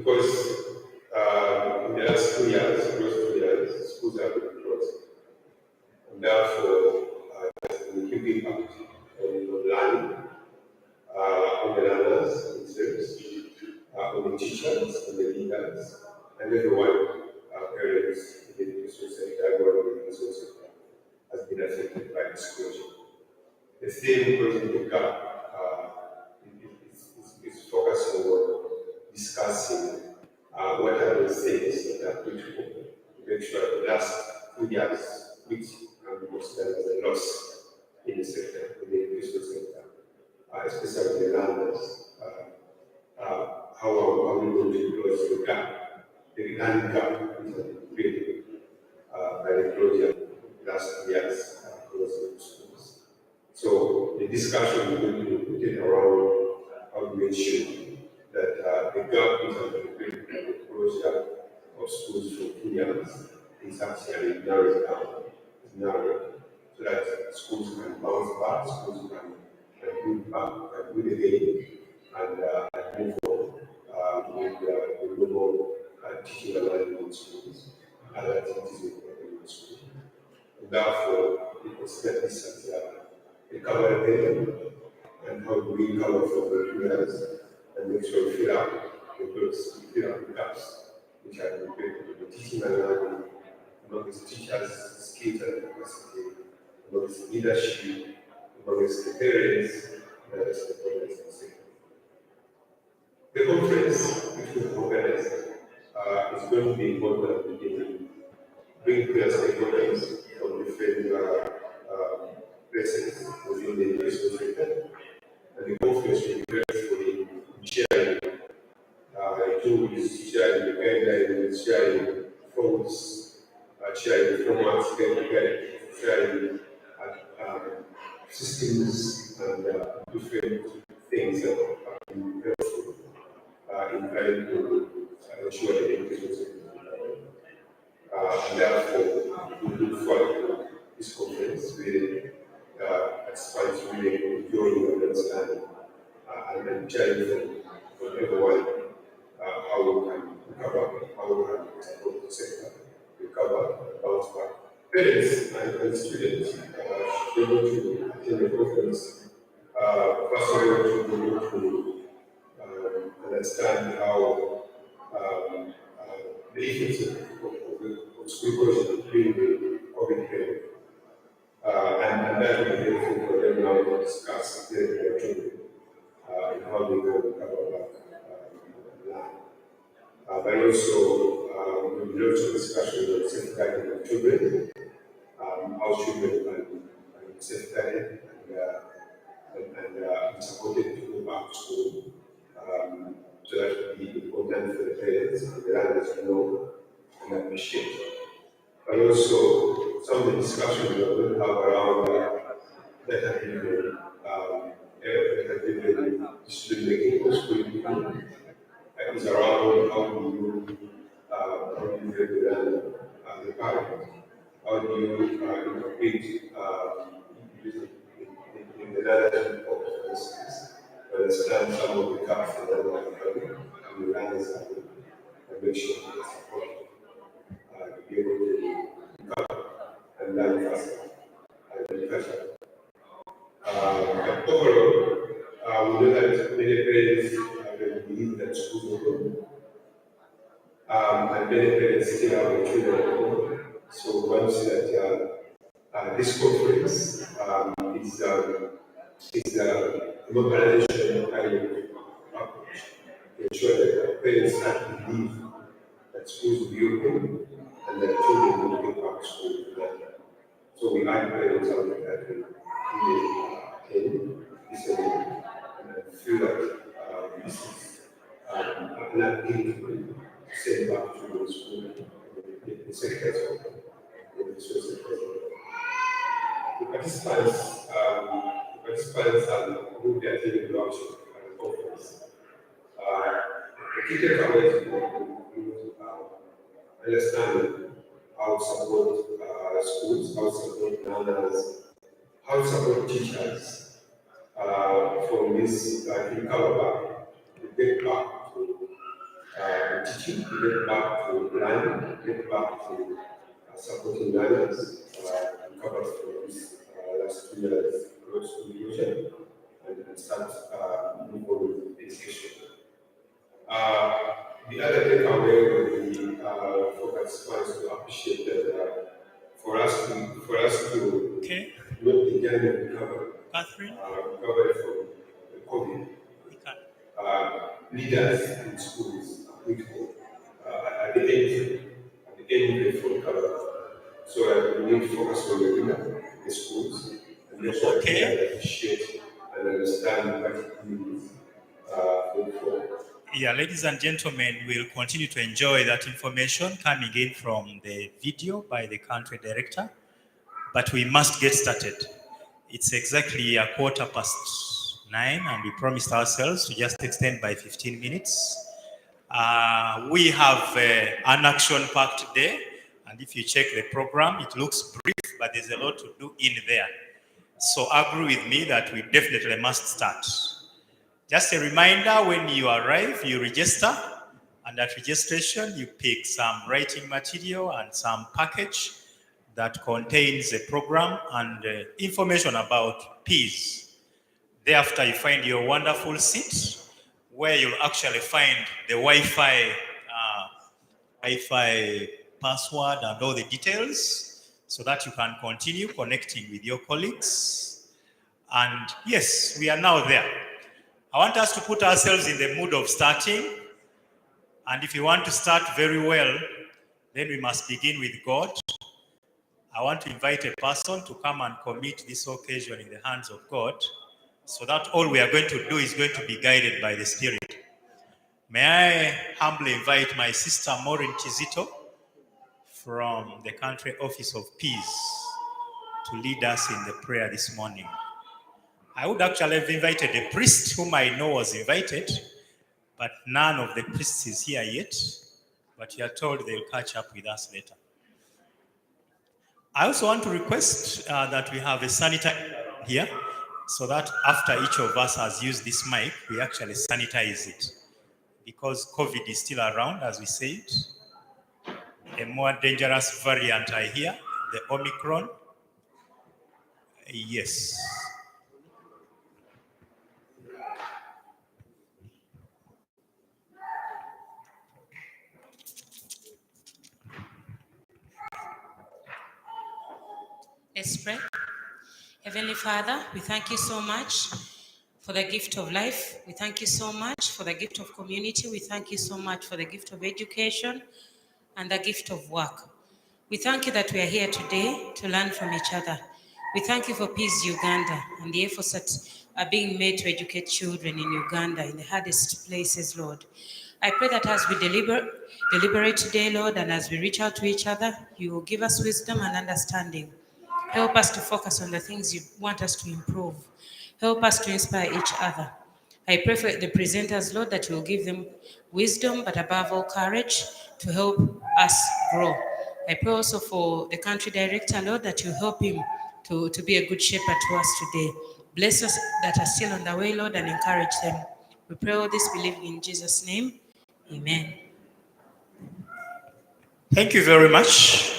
because in the last 2 years, close to 2 years, schools have been closed. And therefore, there's been a huge impact on learning, on the learners themselves, on the teachers, on the leaders, and everyone, parents in the education sector, everyone in the education sector has been affected by this closure. The theme closing the gap is focusing on discussing what are the things that are critical to make sure that the last 2 years, which can be considered as a loss in the sector, in the education sector, especially the learners, how are we going to close the gap, the learning gap which has been created by the closure of the last 2 years across the schools. So the discussion is going to be put around how to make sure that the gap which has been created by the closure of schools for 2 years is actually narrowed down, is narrowed, so that schools can bounce back, schools can move back, can do it again, and move on with the global teaching and learning in schools, and activities in schools. And therefore, we consider this as a recovery period, and how do we recover from the 2 years and make sure we fill up the books, we fill up the gaps which have been created in the teaching and learning, amongst teachers' skills and capacity, amongst leadership, amongst the parents, and other stakeholders in the sector. The conference which we have organized is going to be important in bringing together stakeholders from different places within the education sector. And the conference will be very useful in sharing tools, sharing the guidelines, sharing thoughts, sharing frameworks, sharing systems and different things that are helpful in trying to ensure the education sector. And therefore, we look forward to this conference really expands really enjoying and understanding and sharing from everyone how we can recover, how we can support the sector, recover, bounce back. Parents and students should be able to attend the conference. First of all, to be able to understand how the effects of school closure during the COVID period. And that will be helpful for them now to discuss their children and how they can recover back and learn. But also, we will also discussion on safeguarding of children, how children can be safeguarded and supported to go back to school. So that would be important for the parents and the learners to know and appreciate. But also, some of the discussions we are going to have around data driven, decision making for school is around how do you help the learner and the parent? How do you incorporate in the learner's process, understand some of the gaps that are having and the learners having, and make sure they support to be able to recover and learn faster and better. But overall, we know that many parents believe that schools are open, and many parents still have their children at home. So one see that this conference is a mobilization kind of approach to ensure that parents have to believe that schools will be open and that children will get back to school. So we invite parents out there that will attend this event and feel that this is an activity to send back to the school, the sectors of the social sector. The participants and who will be attending the workshop and the conference. The key takeaways include understanding how to support schools, how to support learners, how to support teachers from this to recover back, to get back to teaching, to get back to learning, get back to supporting learners, recover from this last 2 years close conclusion, and start move on with education. The other takeaway would be focus was to appreciate that for us to not begin to recover from the COVID. Leaders in schools are critical at the end of the full cover. So we need to focus on the leader, the schools, and make sure that they appreciate and understand what it means for. Yeah, ladies and gentlemen, we'll continue to enjoy that information coming in from the video by the country director, but we must get started. It's exactly 9:15, and we promised ourselves to just extend by 15 minutes. We have an action-packed day, and if you check the program, it looks brief, but there's a lot to do in there. So agree with me that we definitely must start. Just a reminder, when you arrive, you register, and at registration, you pick some writing material and some package that contains a program and information about PEAS. Thereafter, you find your wonderful seat where you'll actually find the Wi-Fi password and all the details so that you can continue connecting with your colleagues. And yes, we are now there. I want us to put ourselves in the mood of starting. And if you want to start very well, then we must begin with God. I want to invite a person to come and commit this occasion in the hands of God, so that all we are going to do is going to be guided by the Spirit. May I humbly invite my sister Maureen Kizito from the country office of PEAS to lead us in the prayer this morning. I would actually have invited a priest whom I know was invited, but none of the priests is here yet, but we are told they'll catch up with us later. I also want to request that we have a sanitizer here, so that after each of us has used this mic, we actually sanitize it. Because COVID is still around, as we said. A more dangerous variant I hear, the Omicron. Yes. Let's pray. Heavenly Father, we thank you so much for the gift of life. We thank you so much for the gift of community. We thank you so much for the gift of education and the gift of work. We thank you that we are here today to learn from each other. We thank you for PEAS Uganda and the efforts that are being made to educate children in Uganda, in the hardest places, Lord. I pray that as we deliberate today, Lord, and as we reach out to each other, you will give us wisdom and understanding. Help us to focus on the things you want us to improve. Help us to inspire each other. I pray for the presenters, Lord, that you will give them wisdom, but above all, courage to help us grow. I pray also for the country director, Lord, that you help him to be a good shepherd to us today. Bless us that are still on the way, Lord, and encourage them. We pray all this, believing in Jesus' name. Amen. Thank you very much.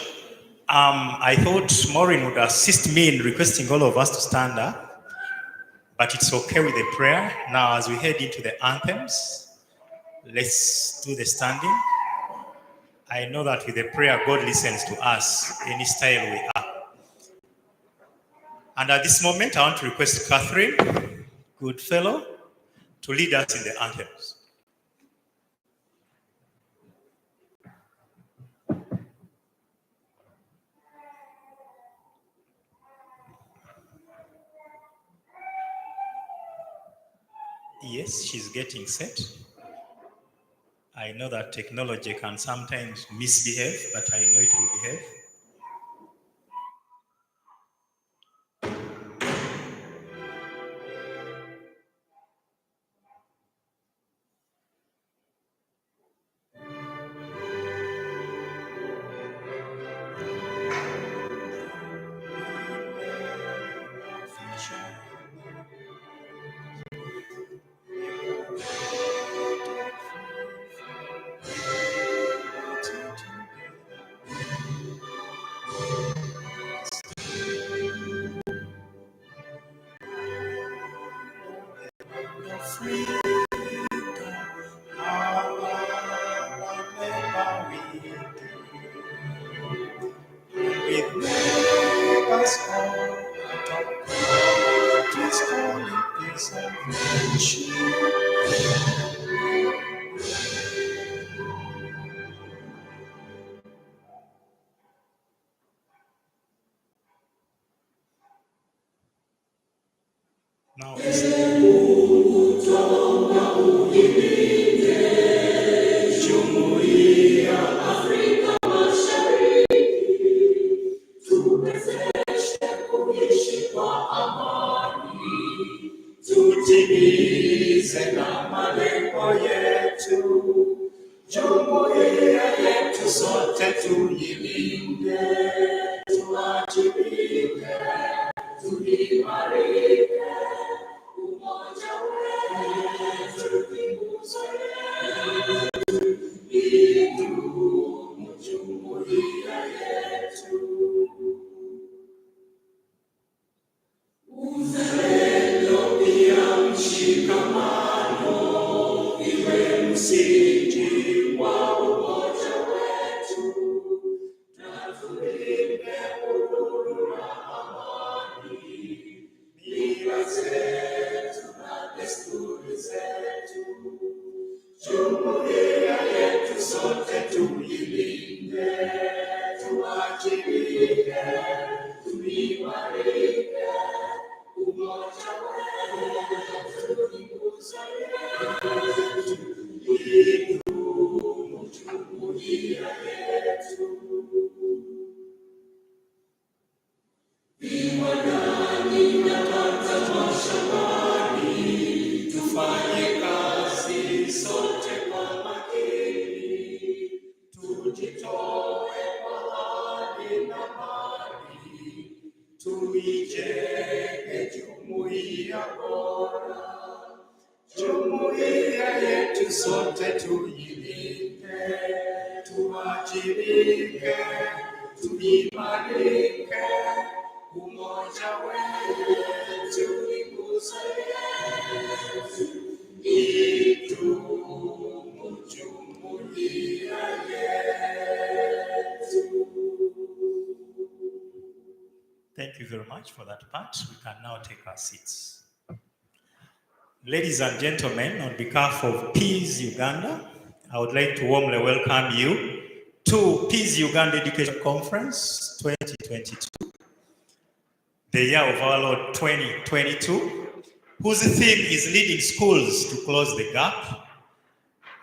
I thought Maureen would assist me in requesting all of us to stand up, but it's okay with the prayer. Now, as we head into the anthems, let's do the standing. I know that with the prayer, God listens to us any style we are. And at this moment, I want to request Catherine Goodfellow to lead us in the anthems. Yes, she's getting set. I know that technology can sometimes misbehave, but I know it will behave. malengo yetu, jumuiya yetu sote tuilinde, tuwajibike, tuimarike, umoja wetu ni nguzo yetu, idumu jumuiya yetu. Uzalendo pia mshikamano iwe msingi wa umoja wetu, na tulinde uhuru na amani, mila zetu na desturi zetu. Jumuiya yetu sote tuilinde, tuwajibike, tuimarike, umoja wetu ni nguzo yetu, idumu jumuiya yetu. Viwandani na hata mashambani, tufanye kazi sote kwa makini, tujitoe kwa hali na mali, tuijenge jumuiya bora. Jumuiya yetu sote tuilinde, tuwajibike, tuimarike, umoja wetu ni nguzo yetu, idumu jumuiya yetu. Thank you very much for that part. We can now take our seats. Ladies and gentlemen, on behalf of PEAS Uganda, I would like to warmly welcome you to PEAS Uganda Education Conference 2022, the year of our Lord 2022, whose theme is leading schools to close the gap.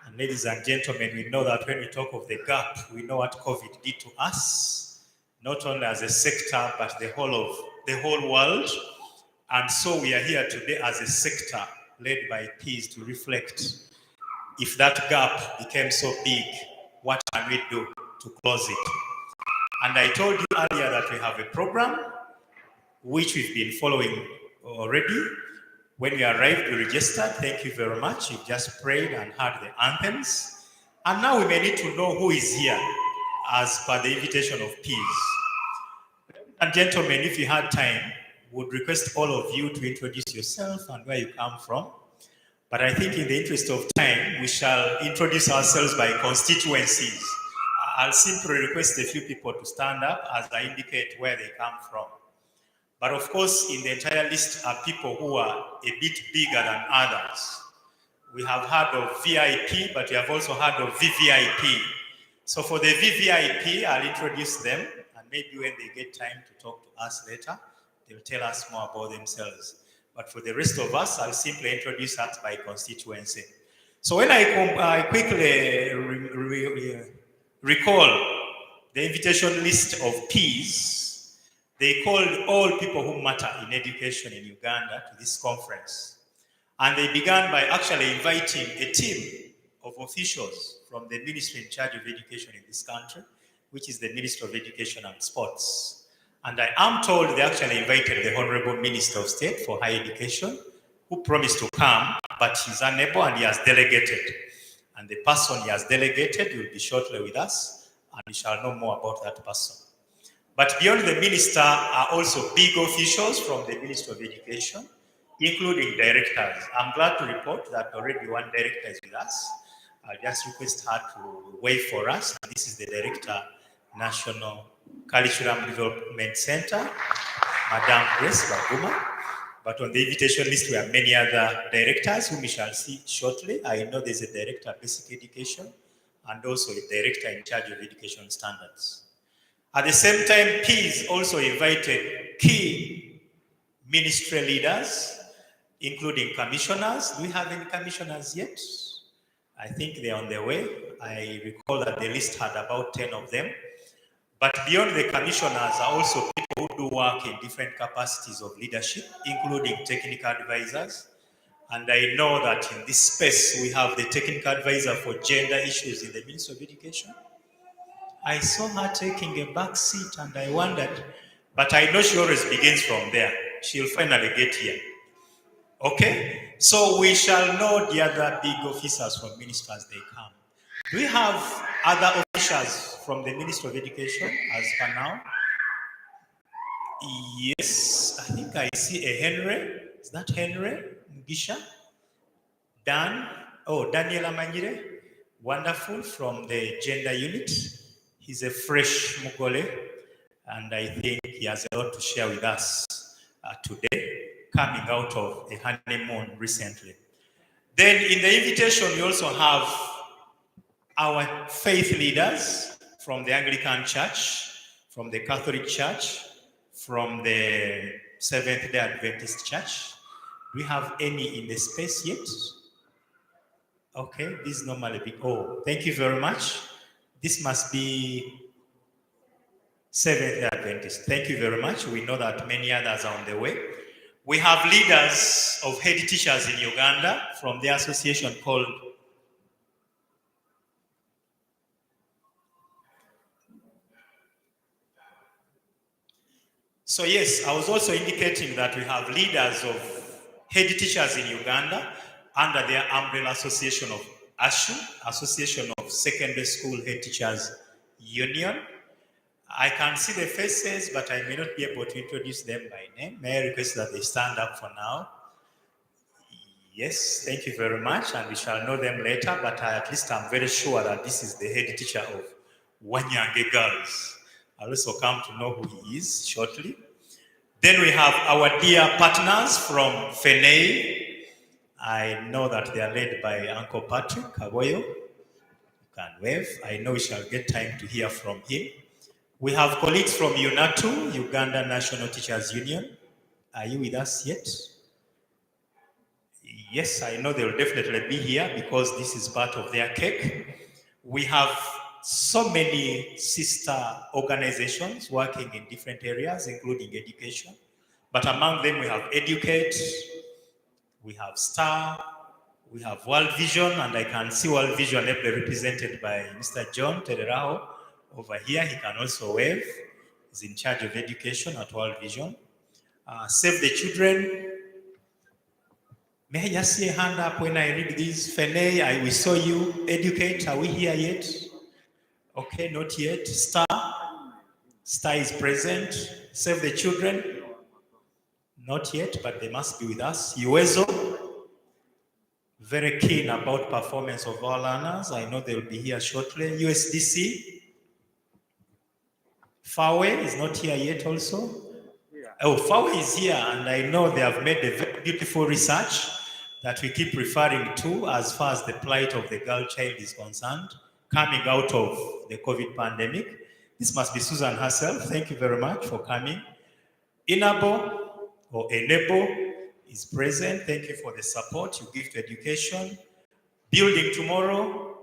And ladies and gentlemen, we know that when we talk of the gap, we know what COVID did to us, not only as a sector, but the whole world. And so we are here today as a sector led by PEAS to reflect, if that gap became so big, what can we do to close it? And I told you earlier that we have a program which we've been following already. When you arrived, you registered. Thank you very much. You've just prayed and heard the anthems. And now we may need to know who is here as per the invitation of PEAS. And gentlemen, if you had time, would request all of you to introduce yourself and where you come from. But I think in the interest of time, we shall introduce ourselves by constituencies. I'll simply request a few people to stand up as I indicate where they come from. But of course, in the entire list are people who are a bit bigger than others. We have heard of VIP, but we have also heard of VVIP. So for the VVIP, I'll introduce them, and maybe when they get time to talk to us later, they'll tell us more about themselves. But for the rest of us, I'll simply introduce us by constituency. So when I quickly recall the invitation list of PEAS, they called all people who matter in education in Uganda to this conference. And they began by actually inviting a team of officials from the ministry in charge of education in this country, which is the Ministry of Education and Sports. And I am told they actually invited the Honorable Minister of State for Higher Education, who promised to come, but he's unable and he has delegated. And the person he has delegated will be shortly with us, and we shall know more about that person. But beyond the minister are also big officials from the Ministry of Education, including directors. I'm glad to report that already one director is with us. I'll just request her to wait for us. This is the Director, National Curriculum Development Center, Madam Grace Baguma. But on the invitation list, we have many other directors whom we shall see shortly. I know there's a Director of Basic Education and also a Director in charge of Education Standards. At the same time, PEAS also invited key ministry leaders, including commissioners. Do we have any commissioners yet? I think they're on their way. I recall that the list had about 10 of them. But beyond the commissioners are also people who do work in different capacities of leadership, including technical advisors. And I know that in this space we have the technical advisor for gender issues in the Ministry of Education. I saw her taking a back seat and I wondered, but I know she always begins from there. She'll finally get here. Okay? So we shall know the other big officers from ministry as they come. Do we have other officials from the Ministry of Education as per now? Yes, I think I see a Henry. Is that Henry Mugisha? Dan, Daniel Amanyire, wonderful, from the gender unit. He's a fresh Mugole, and I think he has a lot to share with us today, coming out of a honeymoon recently. Then in the invitation, we also have our faith leaders from the Anglican Church, from the Catholic Church, from the Seventh-day Adventist Church. Do we have any in the space yet? Okay, this is normally big. Oh, thank you very much. This must be Seventh-day Adventist. Thank you very much. We know that many others are on the way. We have leaders of head teachers in Uganda from the association called So yes, I was also indicating that we have leaders of head teachers in Uganda under their umbrella association of ASHU, Association of Secondary School Head Teachers Union. I can see the faces, but I may not be able to introduce them by name. May I request that they stand up for now? Yes, thank you very much, and we shall know them later, but at least I'm very sure that this is the head teacher of Wanyange Girls. I'll also come to know who he is shortly. Then we have our dear partners from FENEI. I know that they are led by Uncle Patrick Kaboyo. You can wave. I know we shall get time to hear from him. We have colleagues from UNATU, Uganda National Teachers Union. Are you with us yet? Yes, I know they will definitely be here because this is part of their cake. We have so many sister organizations working in different areas, including education. But among them, we have Educate, we have STAR, we have World Vision, and I can see World Vision ably represented by Mr. John Tereraho over here. He can also wave. He's in charge of education at World Vision. Save the Children. May I just see a hand up when I read this? FENEI, we saw you. Educate, are we here yet? Okay, not yet. STAR is present. Save the Children, not yet, but they must be with us. UEZO, very keen about performance of our learners. I know they will be here shortly. USDC, FAWE is not here yet also. Oh, FAWE is here, and I know they have made a very beautiful research that we keep referring to as far as the plight of the girl child is concerned, coming out of the COVID pandemic. This must be Susan herself. Thank you very much for coming. Enable is present. Thank you for the support you give to education. Building Tomorrow.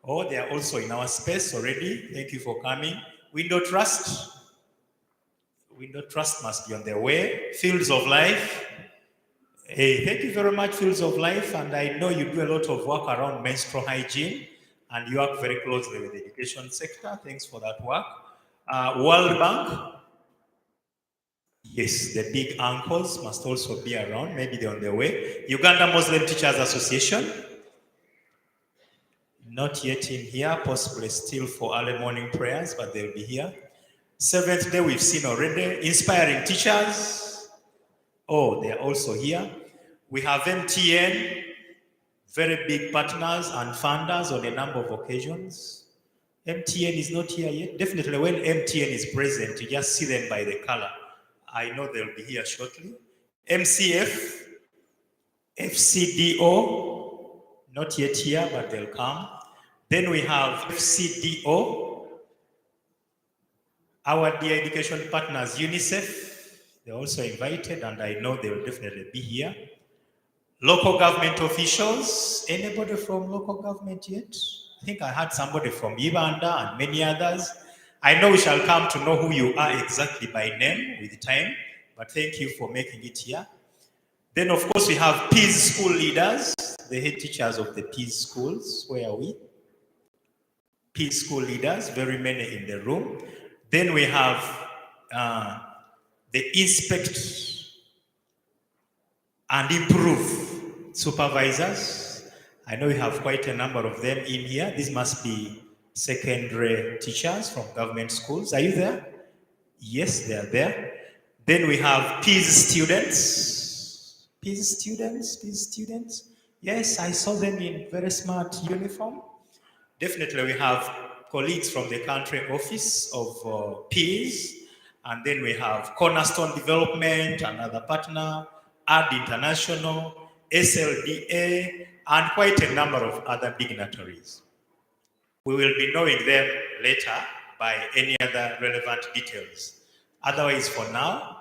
Oh, they are also in our space already. Thank you for coming. Window Trust must be on their way. Fields of Life. Hey, thank you very much, Fields of Life. And I know you do a lot of work around menstrual hygiene and you work very closely with the education sector. Thanks for that work. World Bank. Yes, the big uncles must also be around. Maybe they're on their way. Uganda Muslim Teachers Association. Not yet in here, possibly still for early morning prayers, but they'll be here. Seventh Day we've seen already. Inspiring Teachers. Oh, they're also here. We have MTN, very big partners and funders on a number of occasions. MTN is not here yet. Definitely when MTN is present, you just see them by the color. I know they'll be here shortly. MCF, FCDO, not yet here, but they'll come. Then we have FCDO, our dear education partners, UNICEF. They're also invited, and I know they will definitely be here. Local government officials. Anybody from local government yet? I think I had somebody from Uganda and many others. I know we shall come to know who you are exactly by name with time, but thank you for making it here. Then, of course, we have PEAS school leaders, the head teachers of the PEAS schools. Where are we? PEAS school leaders, very many in the room. Then we have the inspect and improve supervisors. I know we have quite a number of them in here. These must be secondary teachers from government schools. Are you there? Yes, they are there. Then we have PEAS students. PEAS students, PEAS students. Yes, I saw them in very smart uniform. Definitely we have colleagues from the country office of PEAS, and then we have Cornerstone Development, another partner, AD International, SLDA, and quite a number of other dignitaries. We will be knowing them later by any other relevant details. Otherwise, for now,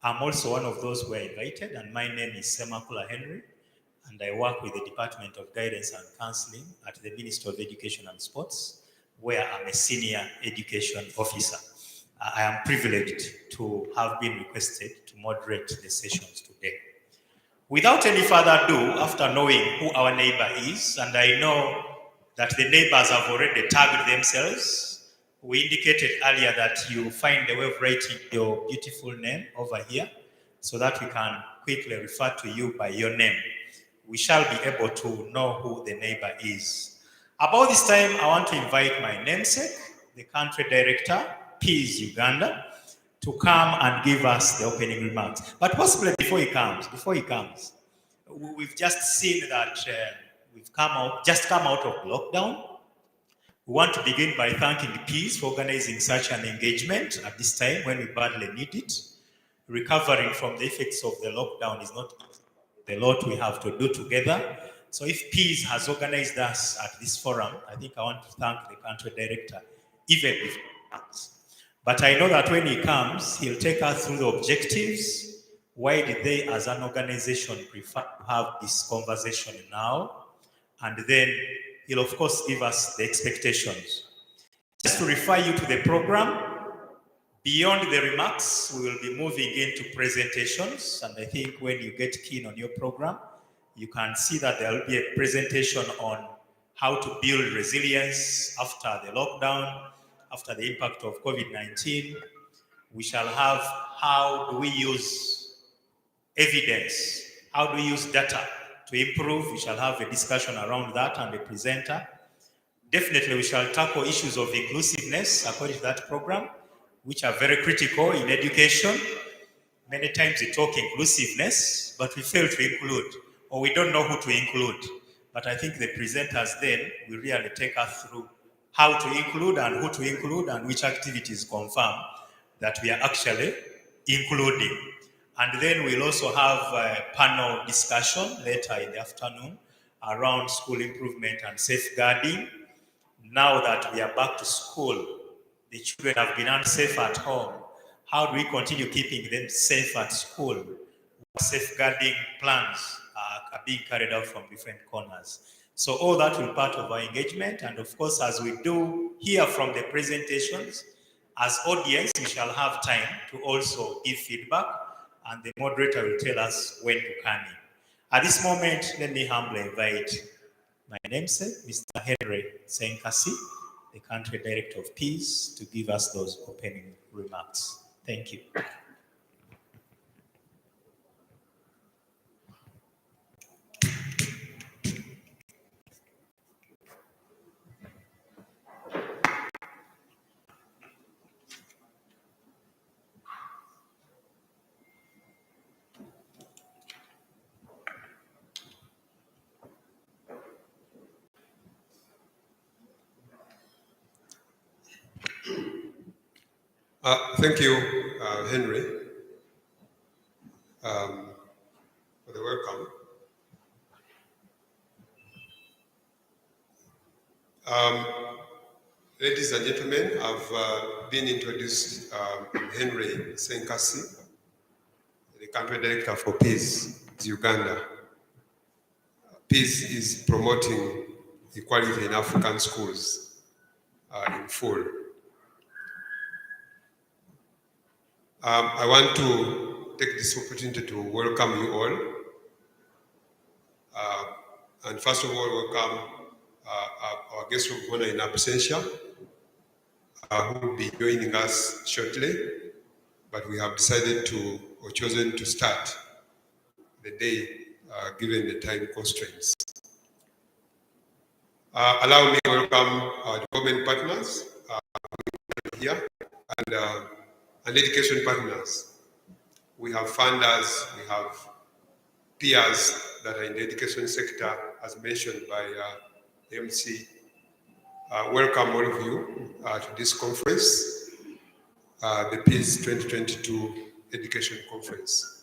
I'm also one of those who are invited, and my name is Semakula Henry, and I work with the Department of Guidance and Counseling at the Ministry of Education and Sports, where I'm a senior education officer. I am privileged to have been requested to moderate the sessions today. Without any further ado, after knowing who our neighbor is, and I know that the neighbors have already tagged themselves, we indicated earlier that you find a way of writing your beautiful name over here so that we can quickly refer to you by your name. We shall be able to know who the neighbor is. About this time, I want to invite my namesake, the country director, PEAS Uganda, to come and give us the opening remarks. But possibly before he comes, we've just seen that we've just come out of lockdown. We want to begin by thanking PEAS for organizing such an engagement at this time when we badly need it. Recovering from the effects of the lockdown is not the lot we have to do together. So if PEAS has organized us at this forum, I think I want to thank the country director, even if he comes. But I know that when he comes, he'll take us through the objectives. Why did they, as an organization, prefer to have this conversation now? And then he'll, of course, give us the expectations. Just to refer you to the program, beyond the remarks, we will be moving into presentations. And I think when you get keen on your program, you can see that there will be a presentation on how to build resilience after the lockdown, after the impact of COVID-19. We shall have how do we use evidence, how do we use data to improve. We shall have a discussion around that and a presenter. Definitely we shall tackle issues of inclusiveness according to that program, which are very critical in education. Many times we talk inclusiveness, but we fail to include, or we don't know who to include. But I think the presenters then will really take us through how to include and who to include and which activities confirm that we are actually including. And then we'll also have a panel discussion later in the afternoon around school improvement and safeguarding. Now that we are back to school, the children have been unsafe at home. How do we continue keeping them safe at school? What safeguarding plans are being carried out from different corners? So all that will be part of our engagement. And of course, as we do hear from the presentations, as audience, we shall have time to also give feedback, and the moderator will tell us when to come in. At this moment, let me humbly invite my namesake, Mr. Henry Senkasi, the country director of PEAS, to give us those opening remarks. Thank you. Thank you, Henry, for the welcome. Ladies and gentlemen, I've been introduced Henry Senkasi, the country director for PEAS Uganda. PEAS is promoting equality in African schools in full. I want to take this opportunity to welcome you all And first of all, welcome our guest of honor in absentia, who will be joining us shortly. But we have decided to, or chosen to start the day given the time constraints. Allow me to welcome our development partners here and education partners. We have funders, we have peers that are in the education sector, as mentioned by MC. Welcome all of you to this conference, the PEAS 2022 Education Conference.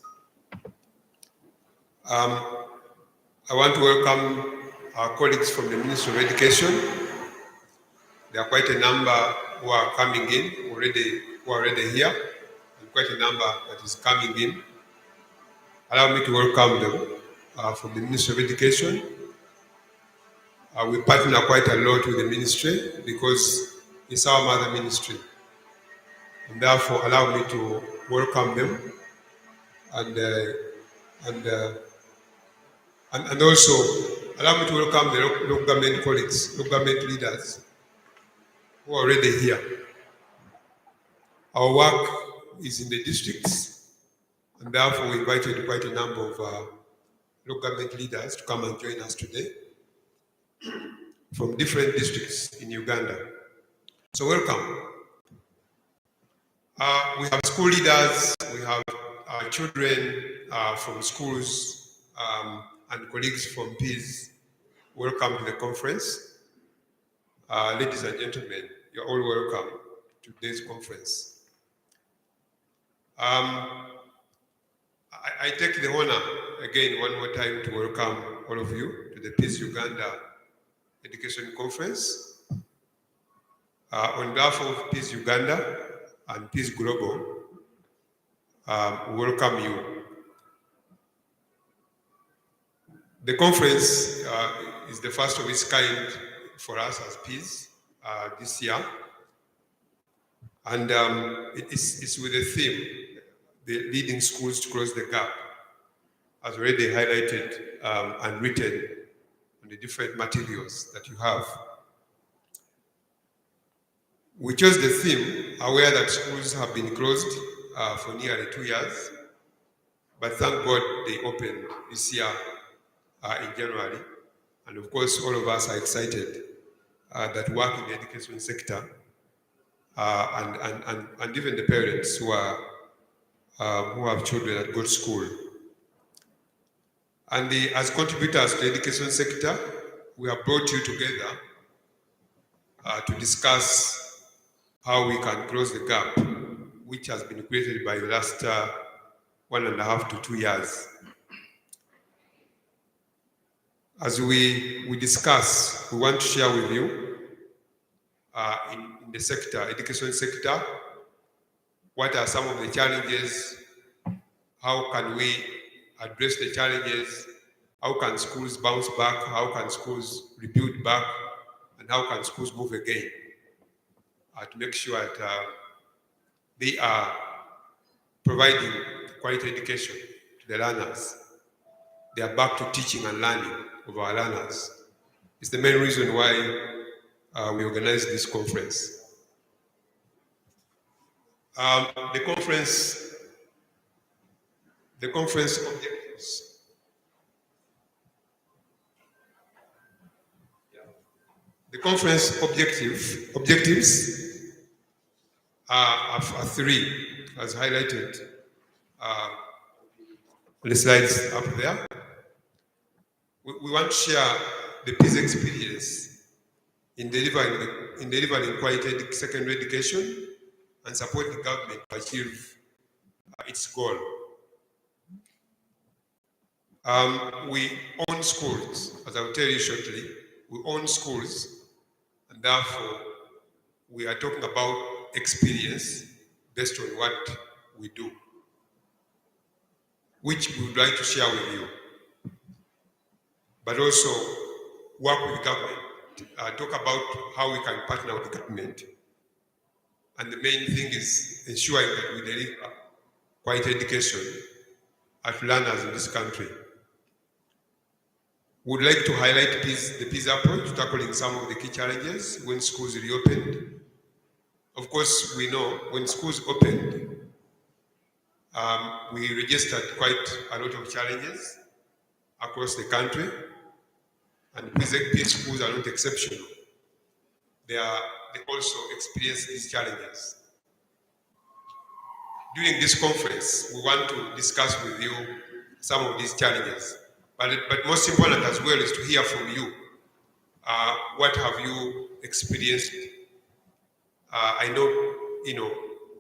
I want to welcome our colleagues from the Ministry of Education. There are quite a number who are coming in already, who are already here, and quite a number that is coming in. Allow me to welcome them from the Ministry of Education. We partner quite a lot with the ministry because it's our mother ministry. And therefore, allow me to welcome them and also allow me to welcome the local government colleagues, local government leaders who are already here. Our work is in the districts, and therefore we invited quite a number of local government leaders to come and join us today from different districts in Uganda. So welcome. We have school leaders, we have children from schools and colleagues from PEAS. Welcome to the conference. Ladies and gentlemen, you're all welcome to today's conference. I take the honor again one more time to welcome all of you to the PEAS Uganda Education Conference. On behalf of PEAS Uganda and PEAS Global, we welcome you. The conference is the first of its kind for us as PEAS this year. And it's with the theme, the leading schools to close the gap, as already highlighted and written on the different materials that you have. We chose the theme, aware that schools have been closed for nearly 2 years, but thank God they opened this year in January. And of course, all of us are excited that work in the education sector and even the parents who have children that go to school. And as contributors to the education sector, we have brought you together to discuss how we can close the gap, which has been created by the last 1.5 to 2 years. As we discuss, we want to share with you in the sector, education sector, what are some of the challenges, how can we address the challenges, how can schools bounce back, how can schools rebuild back, and how can schools move again to make sure that they are providing quality education to the learners. They are back to teaching and learning of our learners. It's the main reason why we organized this conference. The conference objectives. The conference objectives are 3, as highlighted on the slides up there. We want to share the PEAS experience in delivering quality secondary education and support the government to achieve its goal. We own schools, as I will tell you shortly. We own schools, and therefore we are talking about experience based on what we do, which we would like to share with you, but also work with government, talk about how we can partner with the government. And the main thing is ensuring that we deliver quality education to learners in this country. Would like to highlight the PEAS approach, tackling some of the key challenges when schools reopened. Of course, we know when schools opened, we registered quite a lot of challenges across the country, and PEAS schools are not exceptional. They also experience these challenges. During this conference, we want to discuss with you some of these challenges. But most important as well is to hear from you. What have you experienced? I know,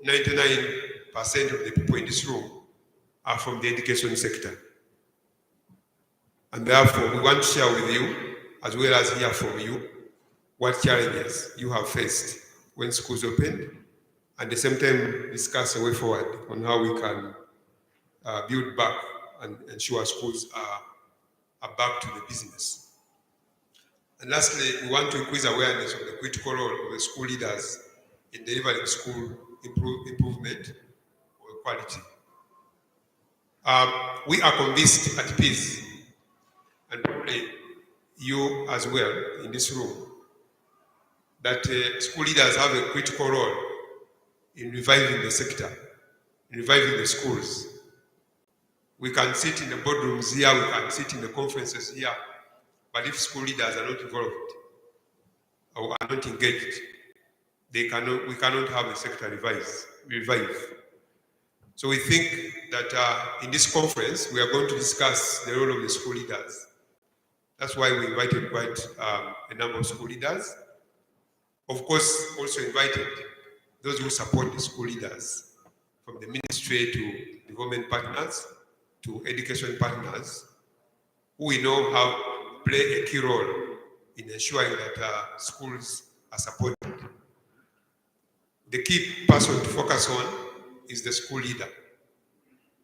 99% of the people in this room are from the education sector. And therefore, we want to share with you, as well as hear from you, what challenges you have faced when schools opened, and at the same time discuss a way forward on how we can build back and ensure schools are back to the business. And lastly, we want to increase awareness of the critical role of the school leaders in delivering school improvement or quality. We are convinced at PEAS, and probably you as well in this room, that school leaders have a critical role in reviving the sector, in reviving the schools. We can sit in the boardrooms here, we can sit in the conferences here, but if school leaders are not involved or are not engaged, we cannot have the sector revive. So we think that in this conference, we are going to discuss the role of the school leaders. That's why we invited quite a number of school leaders. Of course, also invited those who support the school leaders, from the ministry to development partners to education partners, who we know play a key role in ensuring that schools are supported. The key person to focus on is the school leader.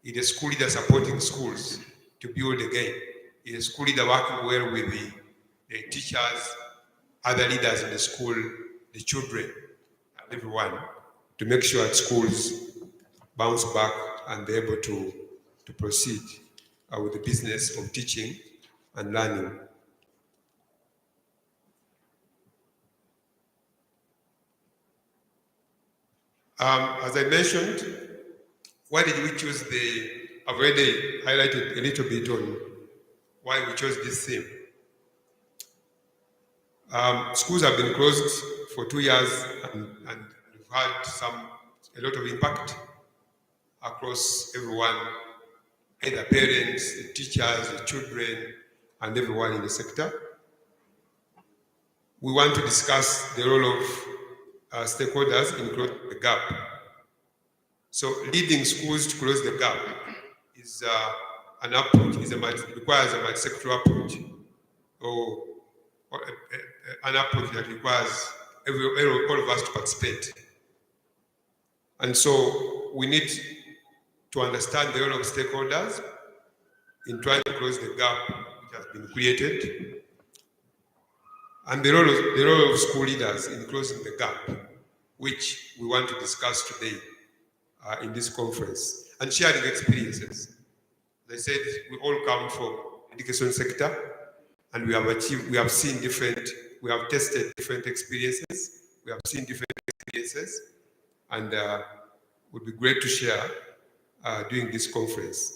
It is a school leader supporting schools to build again. It is a school leader working well with the teachers, other leaders in the school, the children, and everyone, to make sure that schools bounce back and be able to proceed with the business of teaching and learning. As I mentioned, why did we choose I've already highlighted a little bit on why we chose this theme. Schools have been closed for 2 years, and we've had a lot of impact across everyone, either parents, the teachers, the children, and everyone in the sector. We want to discuss the role of stakeholders in closing the gap. So leading schools to close the gap is an approach, requires a multi-sectoral approach, or an approach that requires all of us to participate. And so we need to understand the role of stakeholders in trying to close the gap which has been created, and the role of school leaders in closing the gap, which we want to discuss today in this conference, and sharing experiences. As I said, we all come from the education sector, and we have tested different experiences, we have seen different experiences, and it would be great to share during this conference.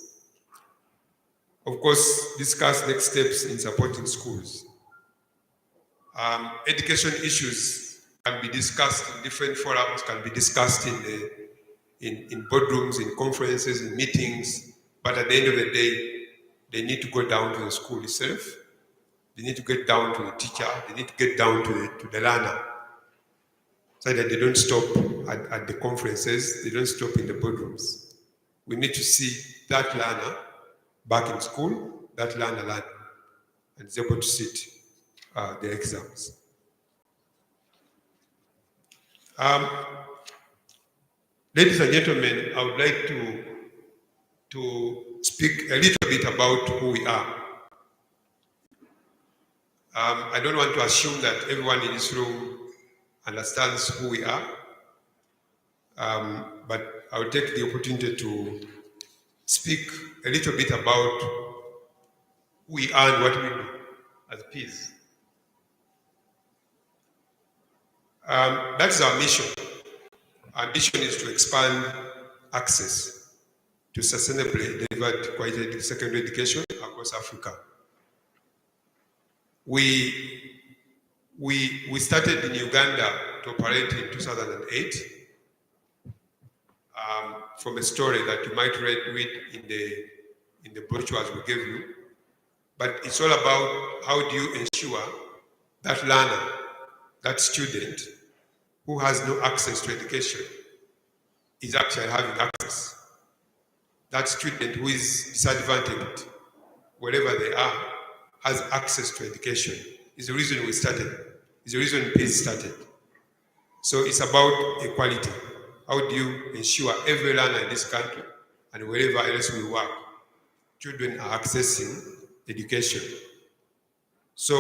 Of course, discuss next steps in supporting schools. Education issues can be discussed in different forums, can be discussed in boardrooms, in conferences, in meetings, but at the end of the day, they need to go down to the school itself. They need to get down to the teacher. They need to get down to the learner, so that they don't stop at the conferences, they don't stop in the boardrooms. We need to see that learner back in school, that learner learning, and is able to sit the exams. Ladies and gentlemen, I would like to speak a little bit about who we are. I don't want to assume that everyone in this room understands who we are, but I will take the opportunity to speak a little bit about who we are and what we do. as PEAS. That's our mission. Our mission is to expand access to sustainably delivered quality secondary education across Africa. We started in Uganda to operate in 2008 from a story that you might read in the brochures we gave you. But it's all about how do you ensure that learner, that student who has no access to education is actually having access. That student who is disadvantaged, wherever they are, has access to education. Is the reason we started. Is the reason PEAS started. So it's about equality. How do you ensure every learner in this country and wherever else we work, children are accessing education? So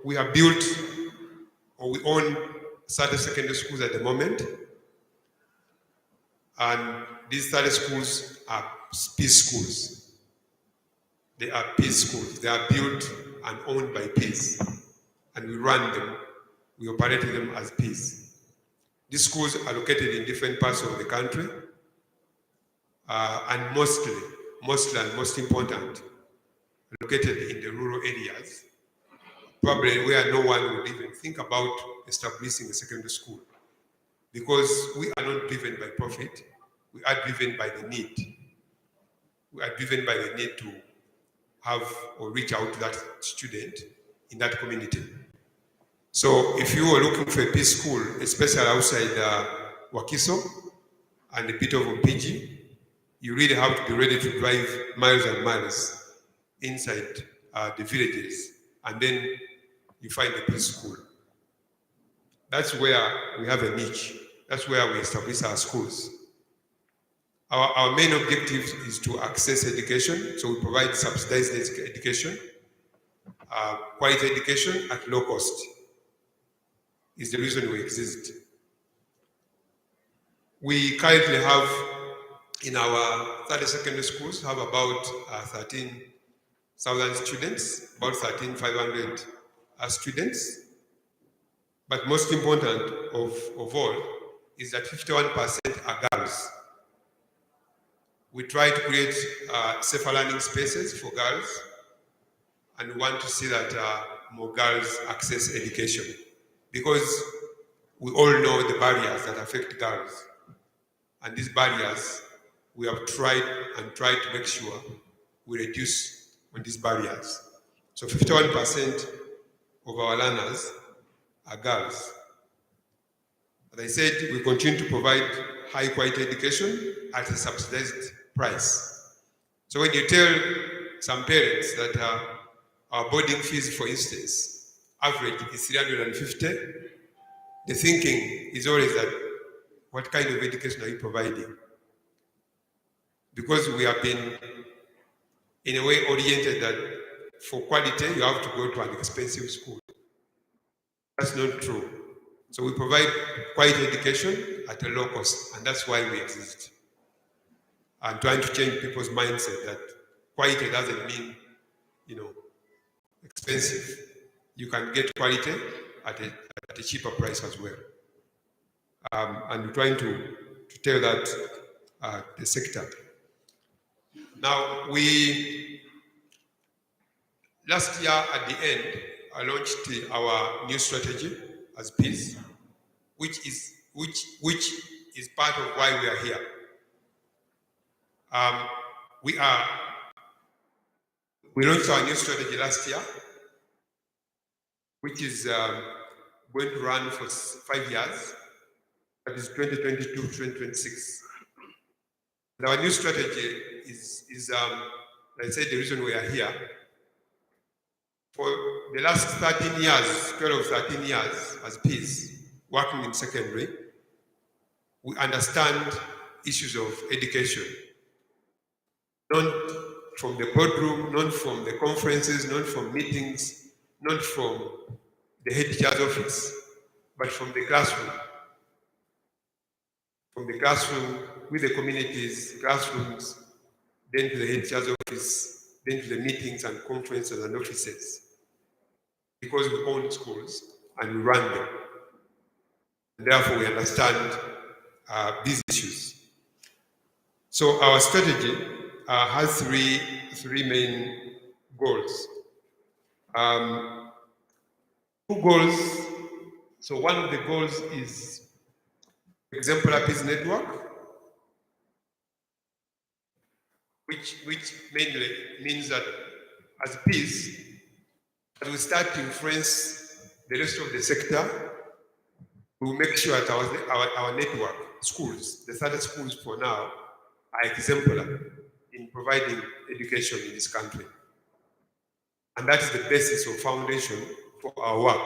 we have built, or we own 30 secondary schools at the moment, and these 30 schools are PEAS schools. They are PEAS schools. They are built and owned by PEAS, and we run them. We operate them as PEAS. These schools are located in different parts of the country, and mostly and most important, located in the rural areas, probably where no one would even think about establishing a secondary school, because we are not driven by profit. We are driven by the need. We are driven by the need to have or reach out to that student in that community. So if you are looking for a PEAS school, especially outside Wakiso and a bit of Mpigi, you really have to be ready to drive miles and miles inside the villages, and then you find a PEAS school. That's where we have a niche. That's where we establish our schools. Our main objective is to access education, so we provide subsidized education, quality education at low cost. Is the reason we exist. We currently have, in our 30 secondary schools, have about 13,000 students, about 13,500 students. But most important of all is that 51% are girls. We try to create safer learning spaces for girls, and we want to see that more girls access education, because we all know the barriers that affect girls. And these barriers, we have tried to make sure we reduce on these barriers. So 51% of our learners are girls. As I said, we continue to provide high quality education at a subsidized price. So when you tell some parents that our boarding fees, for instance, average is 350, the thinking is always that, what kind of education are you providing? Because we have been, in a way, oriented that for quality, you have to go to an expensive school. That's not true. So we provide quality education at a low cost, and that's why we exist. I'm trying to change people's mindset that quality doesn't mean, expensive. You can get quality at a cheaper price as well. And we're trying to tell that the sector. Now, last year at the end, I launched our new strategy as PEAS, which is part of why we are here. We launched our new strategy last year, which is going to run for 5 years. That is 2022-2026. And our new strategy is like I said, the reason we are here. For the last 13 years, 12 or 13 years as PEAS, working in secondary, we understand issues of education. Not from the boardroom, not from the conferences, not from meetings, not from the head teacher's office, but from the classroom. From the classroom, with the communities, classrooms, then to the head teacher's office, then to the meetings and conferences and offices. because we own schools and we run them. And therefore, we understand these issues. So our strategy has three main goals. Two goals. So one of the goals is exemplar PEAS network, which mainly means that as PEAS, as we start to influence the rest of the sector, we will make sure that our network, schools, the 30 schools for now, are exemplar in providing education in this country. And that is the basis or foundation for our work.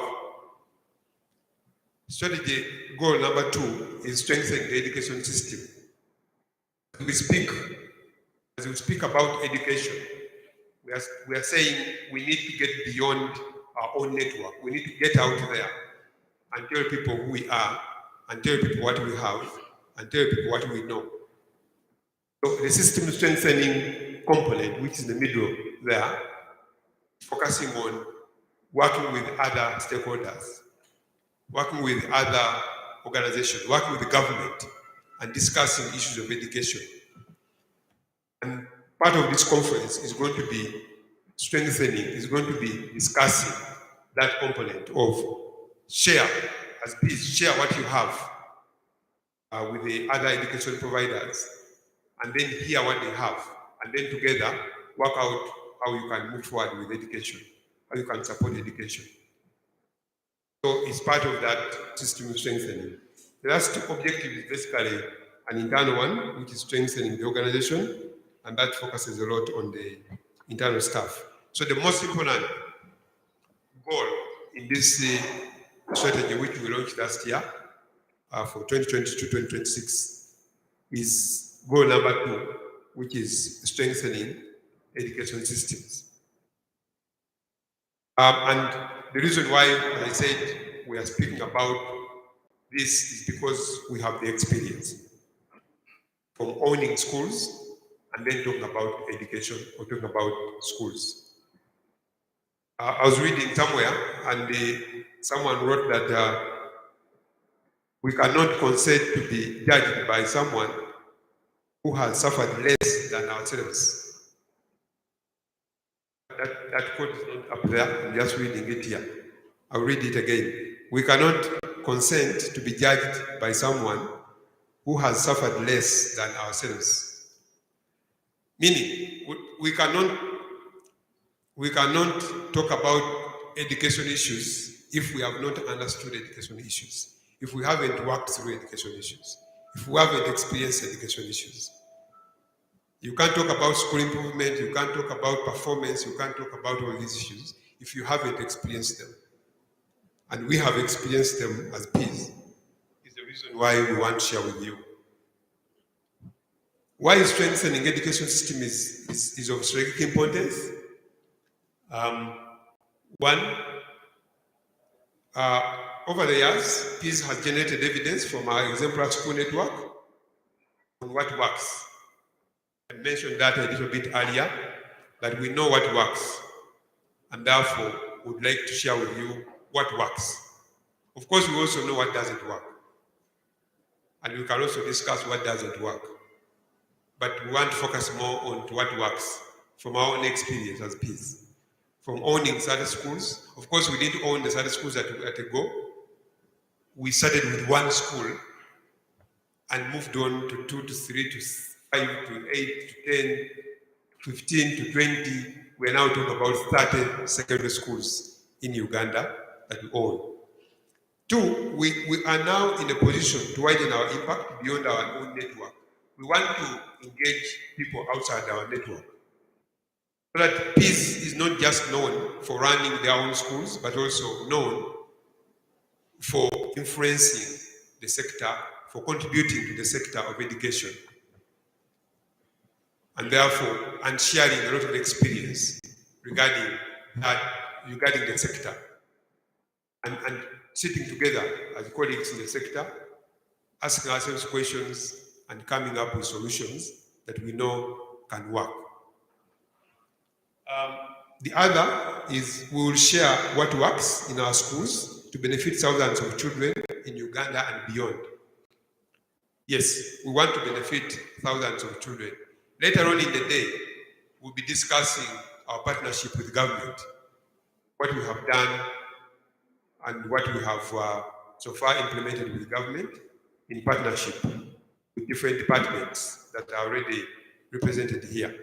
Strategy goal number 2 is strengthening the education system. As we speak about education, we are saying we need to get beyond our own network. We need to get out there and tell people who we are, and tell people what we have, and tell people what we know. So the system strengthening component, which is in the middle there, focusing on working with other stakeholders, working with other organizations, working with the government, and discussing issues of education. And part of this conference is going to be strengthening, is going to be discussing that component of share as PEAS, share what you have with the other education providers, and then hear what they have, and then together work out how you can move forward with education, how you can support education. So it's part of that system strengthening. The last objective is basically an internal one, which is strengthening the organization, and that focuses a lot on the internal staff. So the most important goal in this strategy, which we launched last year for 2020-2026, is goal number 2, which is strengthening education systems. And the reason why, as I said, we are speaking about this is because we have the experience from owning schools and then talking about education or talking about schools. I was reading somewhere and someone wrote that we cannot consent to be judged by someone who has suffered less than ourselves. That quote is not up there, I'm just reading it here. I'll read it again. We cannot consent to be judged by someone who has suffered less than ourselves. Meaning, we cannot talk about education issues if we have not understood education issues, if we haven't worked through education issues, if we haven't experienced education issues. You can't talk about school improvement, you can't talk about performance, you can't talk about all these issues if you haven't experienced them. And we have experienced them as PEAS. Is the reason why we want to share with you. Why strengthening education system is of strategic importance? One, over the years, PEAS has generated evidence from our exemplar school network on what works. I mentioned that a little bit earlier, that we know what works, and therefore would like to share with you what works. Of course, we also know what doesn't work, and we can also discuss what doesn't work. But we want to focus more on what works from our own experience as PEAS. From owning 30 schools, of course, we didn't own the 30 schools at a go. We started with 1 school and moved on to 2 to 3 to 5 to 8 to 10, 15 to 20. We're now talking about 30 secondary schools in Uganda that we own. 2, we are now in a position to widen our impact beyond our own network. We want to engage people outside our network. So that PEAS is not just known for running their own schools, but also known for influencing the sector, for contributing to the sector of education. And therefore, and sharing a lot of experience regarding the sector. And sitting together as colleagues in the sector, asking ourselves questions and coming up with solutions that we know can work. The other is we will share what works in our schools to benefit thousands of children in Uganda and beyond. Yes, we want to benefit thousands of children. Later on in the day, we'll be discussing our partnership with government, what we have done and what we have so far implemented with government in partnership with different departments that are already represented here.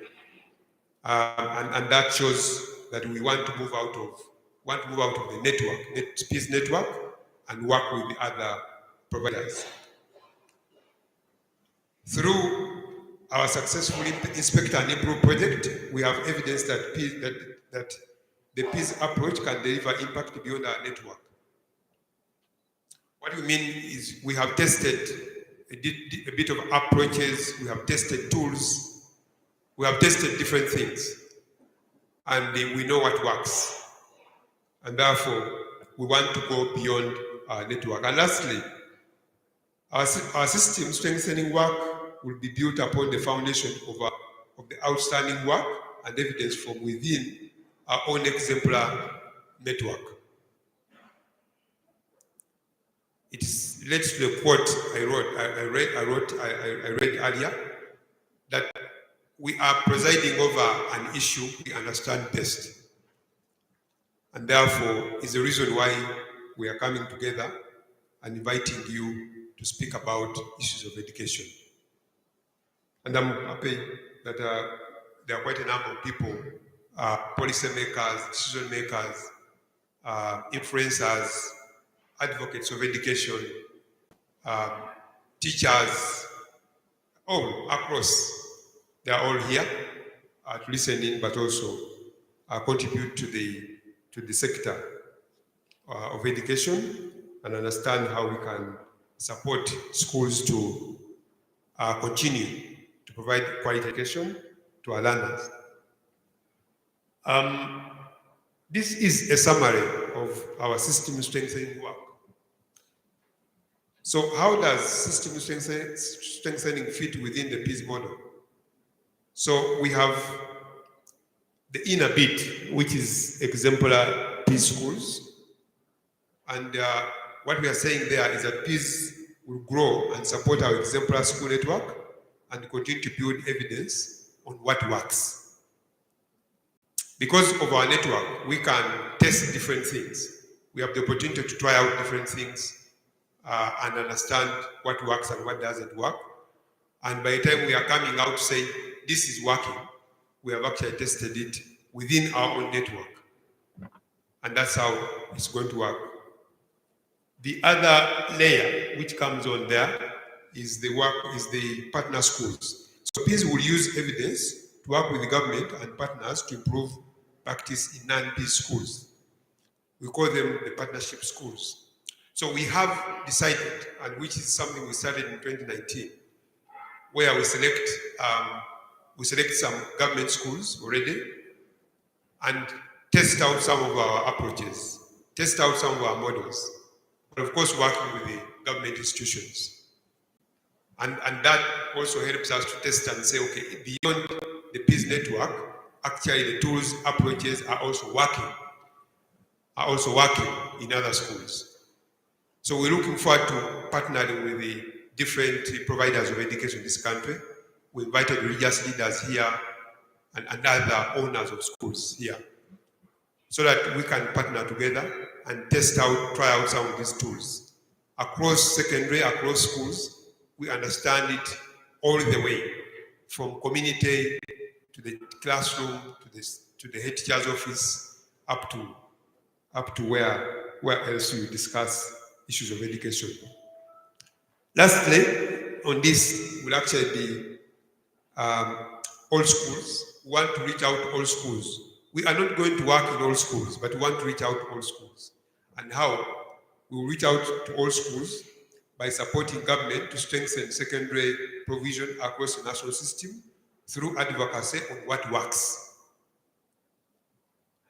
And that shows that we want to move out of the network, PEAS network, and work with the other providers. Through our successful Inspect and Improve project, we have evidence that the PEAS approach can deliver impact beyond our network. What we mean is we have tested a bit of approaches, we have tested tools, we have tested different things, and we know what works. And therefore, we want to go beyond our network. And lastly, our system strengthening work will be built upon the foundation of the outstanding work and evidence from within our own exemplar network. It relates to the quote I read earlier, that we are presiding over an issue we understand best. And therefore is the reason why we are coming together and inviting you to speak about issues of education. And I'm happy that there are quite a number of people, policy makers, decision makers, influencers, advocates of education, teachers, all across. They are all here to listen in, but also contribute to the sector of education and understand how we can support schools to continue to provide quality education to our learners. This is a summary of our system strengthening work. So how does system strengthening fit within the PEAS model? So we have the inner bit, which is exemplar PEAS schools. And what we are saying there is that PEAS will grow and support our exemplar school network and continue to build evidence on what works. Because of our network, we can test different things. We have the opportunity to try out different things and understand what works and what doesn't work. And by the time we are coming out to say, this is working, we have actually tested it within our own network. And that's how it's going to work. The other layer which comes on there is the partner schools. So PEAS will use evidence to work with the government and partners to improve practice in non-PEAS schools. We call them the partnership schools. So we have decided, and which is something we started in 2019, where we select some government schools already and test out some of our approaches, test out some of our models, but of course working with the government institutions. And that also helps us to test and say, okay, beyond the PEAS network, actually the tools, approaches are also working in other schools. So we're looking forward to partnering with the different providers of education in this country. We invited religious leaders here and other owners of schools here, so that we can partner together and try out some of these tools. Across secondary, across schools, we understand it all the way, from community to the classroom, to the head teacher's office, up to where else we discuss issues of education. Lastly, on this will actually be all schools. We want to reach out to all schools. We are not going to work in all schools, but we want to reach out to all schools. And how? We will reach out to all schools by supporting government to strengthen secondary provision across the national system through advocacy on what works.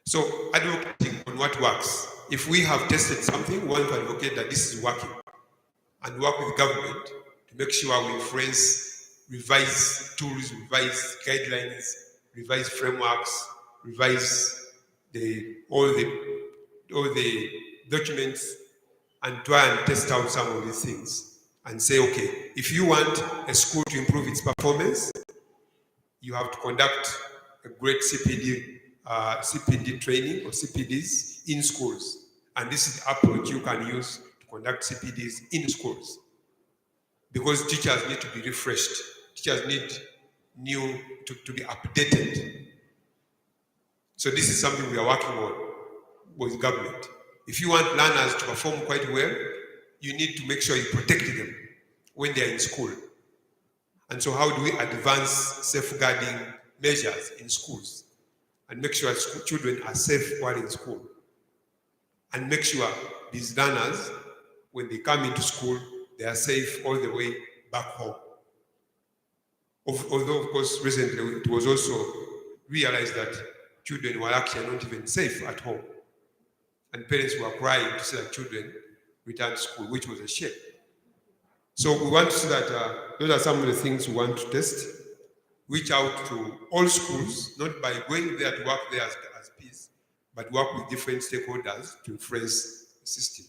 So advocating on what works. If we have tested something, we want to advocate that this is working and work with government to make sure we influence, revise tools, revise guidelines, revise frameworks, revise all the documents and try and test out some of these things and say, okay, if you want a school to improve its performance, you have to conduct a great CPD training or CPDs in schools. And this is the approach you can use to conduct CPDs in schools. Because teachers need to be refreshed. Teachers need to be updated. So this is something we are working on with government. If you want learners to perform quite well, you need to make sure you protect them when they are in school. And so how do we advance safeguarding measures in schools and make sure children are safe while in school? And make sure these learners, when they come into school, they are safe all the way back home. Although, of course, recently it was also realized that children were actually not even safe at home. And parents were crying to see that children return to school, which was a shame. So we want to see that those are some of the things we want to test. Reach out to all schools, not by going there to work there as PEAS, but work with different stakeholders to influence the system.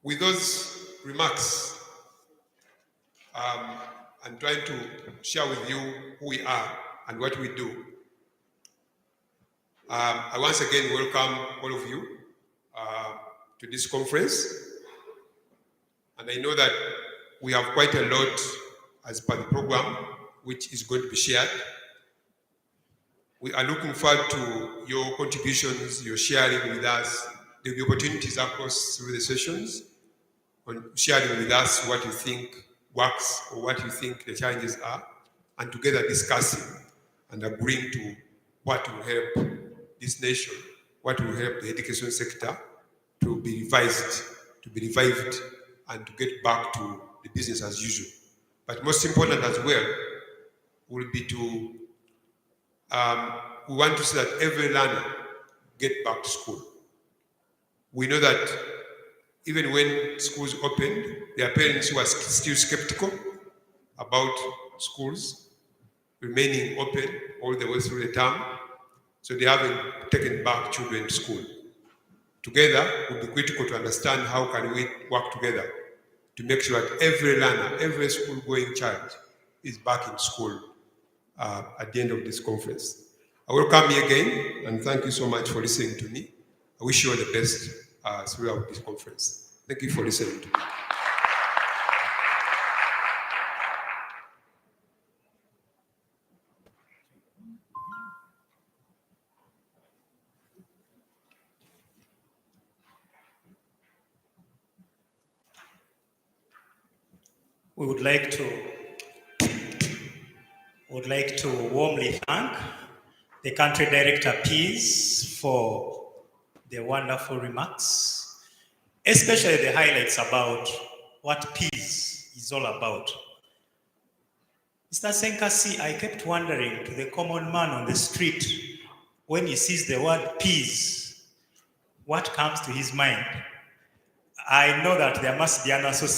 With those remarks, I'm trying to share with you who we are and what we do. I once again welcome all of you to this conference. And I know that we have quite a lot as per the program, which is going to be shared. We are looking forward to your contributions, your sharing with us. There will be opportunities across through the sessions on sharing with us what you think works or what you think the challenges are, and together discussing and agreeing to what will help this nation, what will help the education sector to be revised, to be revived, and to get back to the business as usual. But most important as well will be to, we want to see that every learner get back to school. We know that even when schools opened, there are parents who are still skeptical about schools remaining open all the way through the term. So they haven't taken back children to school. Together, it will be critical to understand how can we work together to make sure that every learner, every school-going child is back in school at the end of this conference. I welcome you again, and thank you so much for listening to me. I wish you all the best throughout this conference. Thank you for listening to me. We would like to warmly thank the country director PEAS for the wonderful remarks, especially the highlights about what PEAS is all about. Mr. Senkasi, I kept wondering to the common man on the street, when he sees the word PEAS, what comes to his mind? I know that there must be an association